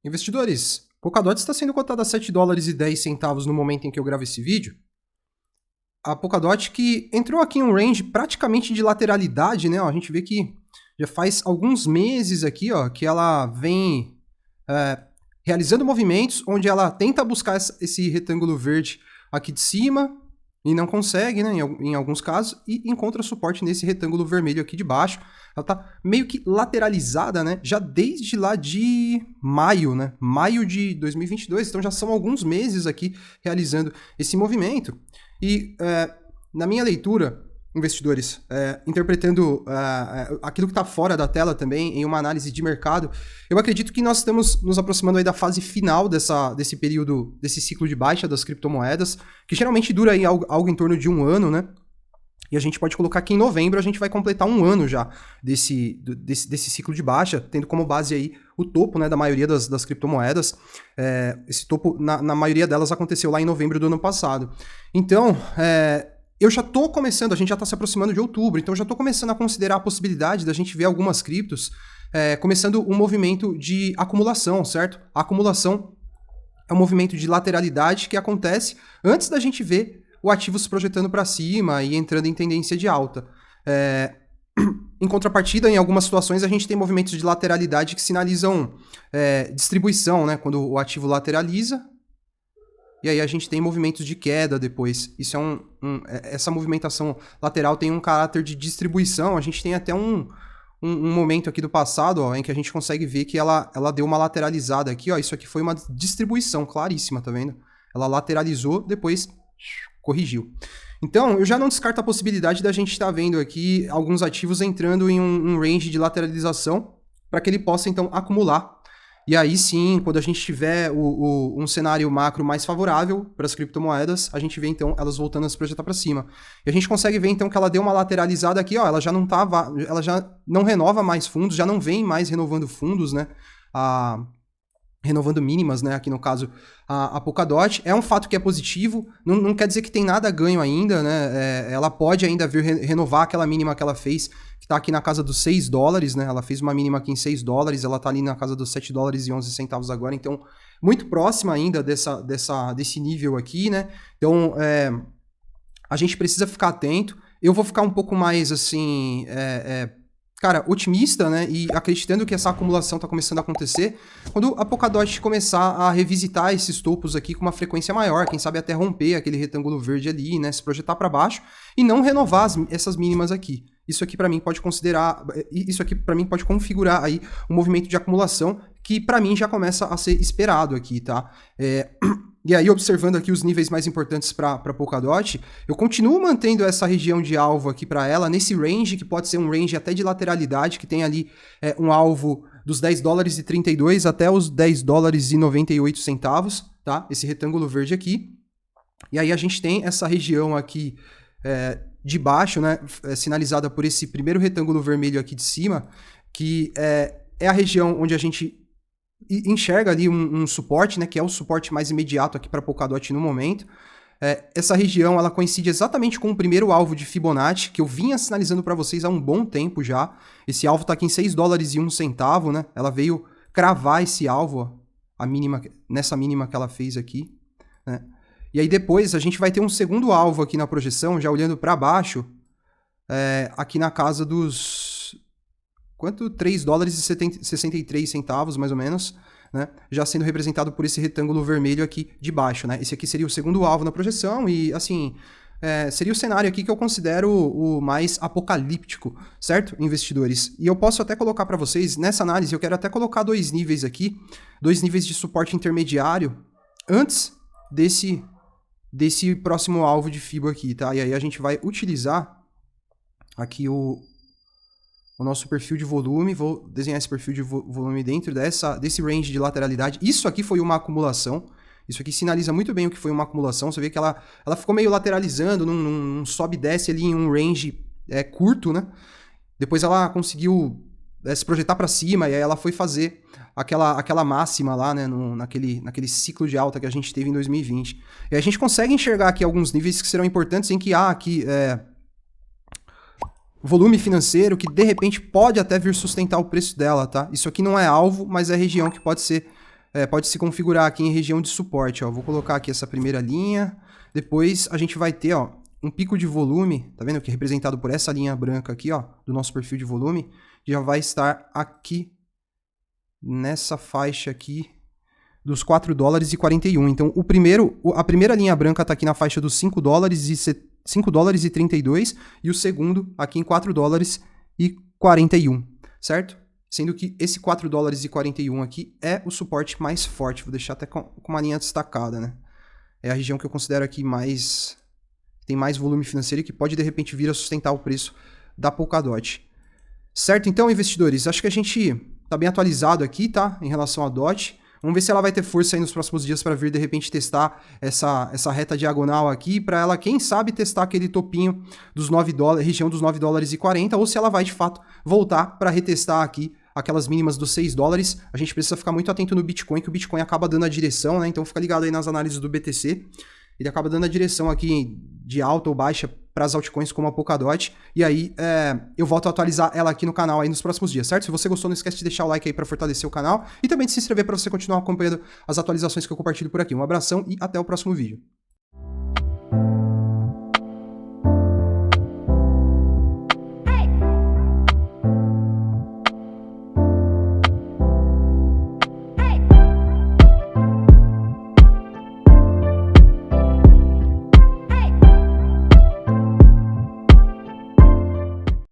Investidores, Polkadot está sendo cotada a 7 dólares e 10 centavos no momento em que eu gravo esse vídeo. A Polkadot que entrou aqui em um range praticamente de lateralidade, né? Ó, a gente vê que já faz alguns meses aqui, ó, que ela vem realizando movimentos onde ela tenta buscar esse retângulo verde aqui de cima e não consegue, né, em alguns casos, e encontra suporte nesse retângulo vermelho aqui de baixo. Ela tá meio que lateralizada, né, já desde lá de maio, né, maio de 2022, então já são alguns meses aqui realizando esse movimento. E na minha leitura, investidores, interpretando aquilo que está fora da tela também, em uma análise de mercado, eu acredito que nós estamos nos aproximando aí da fase final desse período, desse ciclo de baixa das criptomoedas, que geralmente dura aí algo em torno de um ano, né? E a gente pode colocar que em novembro a gente vai completar um ano já desse ciclo de baixa, tendo como base aí o topo, né, da maioria das criptomoedas. Esse topo, na maioria delas, aconteceu lá em novembro do ano passado. Então, eu já estou começando, a gente já está se aproximando de outubro, então já estou começando a considerar a possibilidade da gente ver algumas criptos começando um movimento de acumulação, certo? A acumulação é um movimento de lateralidade que acontece antes da gente ver o ativo se projetando para cima e entrando em tendência de alta. Em contrapartida, em algumas situações, a gente tem movimentos de lateralidade que sinalizam distribuição, né? Quando o ativo lateraliza, e aí a gente tem movimentos de queda depois. Isso essa movimentação lateral tem um caráter de distribuição. A gente tem até um momento aqui do passado, ó, em que a gente consegue ver que ela deu uma lateralizada aqui. Ó, isso aqui foi uma distribuição claríssima, tá vendo? Ela lateralizou, depois corrigiu. Então, eu já não descarto a possibilidade da gente estar vendo aqui alguns ativos entrando em um range de lateralização para que ele possa, então, acumular. E aí sim, quando a gente tiver um cenário macro mais favorável para as criptomoedas, a gente vê, então, elas voltando a se projetar para cima. E a gente consegue ver, então, que ela deu uma lateralizada aqui, ó, ela já não renova mais fundos, já não vem mais renovando fundos, né? Renovando mínimas, né, aqui no caso a Polkadot. É um fato que é positivo, não quer dizer que tem nada a ganho ainda, né, ela pode ainda vir renovar aquela mínima que ela fez, que está aqui na casa dos 6 dólares, né, ela fez uma mínima aqui em 6 dólares, ela está ali na casa dos 7 dólares e 11 centavos agora, então muito próxima ainda desse nível aqui, né, então a gente precisa ficar atento. Eu vou ficar um pouco mais, assim, cara, otimista, né, e acreditando que essa acumulação está começando a acontecer, quando a Polkadot começar a revisitar esses topos aqui com uma frequência maior, quem sabe até romper aquele retângulo verde ali, né, se projetar para baixo e não renovar essas mínimas aqui. Isso aqui para mim pode configurar aí um movimento de acumulação que para mim já começa a ser esperado aqui, tá? E aí, observando aqui os níveis mais importantes para Polkadot, eu continuo mantendo essa região de alvo aqui para ela, nesse range, que pode ser um range até de lateralidade, que tem ali um alvo dos 10 dólares e 32 até os 10 dólares e 98 centavos, tá? Esse retângulo verde aqui. E aí a gente tem essa região aqui de baixo, né, sinalizada por esse primeiro retângulo vermelho aqui de cima, que é a região onde a gente enxerga ali um suporte, né, que é o suporte mais imediato aqui para Polkadot no momento. Essa região ela coincide exatamente com o primeiro alvo de Fibonacci, que eu vinha sinalizando para vocês há um bom tempo já. Esse alvo está aqui em 6 dólares e 1 centavo, né? Ela veio cravar esse alvo, ó, nessa mínima que ela fez aqui, né? E aí depois a gente vai ter um segundo alvo aqui na projeção, já olhando para baixo, aqui na casa dos... Quanto? 3 dólares e 63 centavos, mais ou menos, né? Já sendo representado por esse retângulo vermelho aqui de baixo, né? Esse aqui seria o segundo alvo na projeção e, assim, seria o cenário aqui que eu considero o mais apocalíptico, certo, investidores? E eu posso até colocar para vocês, nessa análise, eu quero até colocar dois níveis aqui, dois níveis de suporte intermediário antes desse próximo alvo de Fibo aqui, tá? E aí a gente vai utilizar aqui o nosso perfil de volume, vou desenhar esse perfil de volume dentro desse range de lateralidade. Isso aqui foi uma acumulação, isso aqui sinaliza muito bem o que foi uma acumulação, você vê que ela ficou meio lateralizando, num sobe e desce ali em um range curto, né? Depois ela conseguiu se projetar para cima e aí ela foi fazer aquela máxima lá, né, naquele ciclo de alta que a gente teve em 2020. E a gente consegue enxergar aqui alguns níveis que serão importantes em que há aqui volume financeiro que de repente pode até vir sustentar o preço dela, tá? Isso aqui não é alvo, mas é região que pode ser pode se configurar aqui em região de suporte, ó. Vou colocar aqui essa primeira linha, depois a gente vai ter, ó, um pico de volume, tá vendo? Que é representado por essa linha branca aqui, ó, do nosso perfil de volume, que já vai estar aqui, nessa faixa aqui, dos 4 dólares e 41. Então, a primeira linha branca tá aqui na faixa dos 5 dólares e 32, e o segundo aqui em 4 dólares e 41, certo? Sendo que esse 4 dólares e 41 aqui é o suporte mais forte. Vou deixar até com uma linha destacada, né? É a região que eu considero aqui tem mais volume financeiro e que pode, de repente, vir a sustentar o preço da Polkadot. Certo? Então, investidores, acho que a gente tá bem atualizado aqui, tá? Em relação à DOT. Vamos ver se ela vai ter força aí nos próximos dias para vir, de repente, testar essa reta diagonal aqui, para ela, quem sabe, testar aquele topinho dos 9 dólares, região dos 9 dólares e 40, ou se ela vai, de fato, voltar para retestar aqui aquelas mínimas dos 6 dólares. A gente precisa ficar muito atento no Bitcoin, que o Bitcoin acaba dando a direção, né? Então fica ligado aí nas análises do BTC. Ele acaba dando a direção aqui de alta ou baixa para as altcoins como a Polkadot. E aí eu volto a atualizar ela aqui no canal aí nos próximos dias, certo? Se você gostou, não esquece de deixar o like aí para fortalecer o canal e também de se inscrever para você continuar acompanhando as atualizações que eu compartilho por aqui. Um abração e até o próximo vídeo.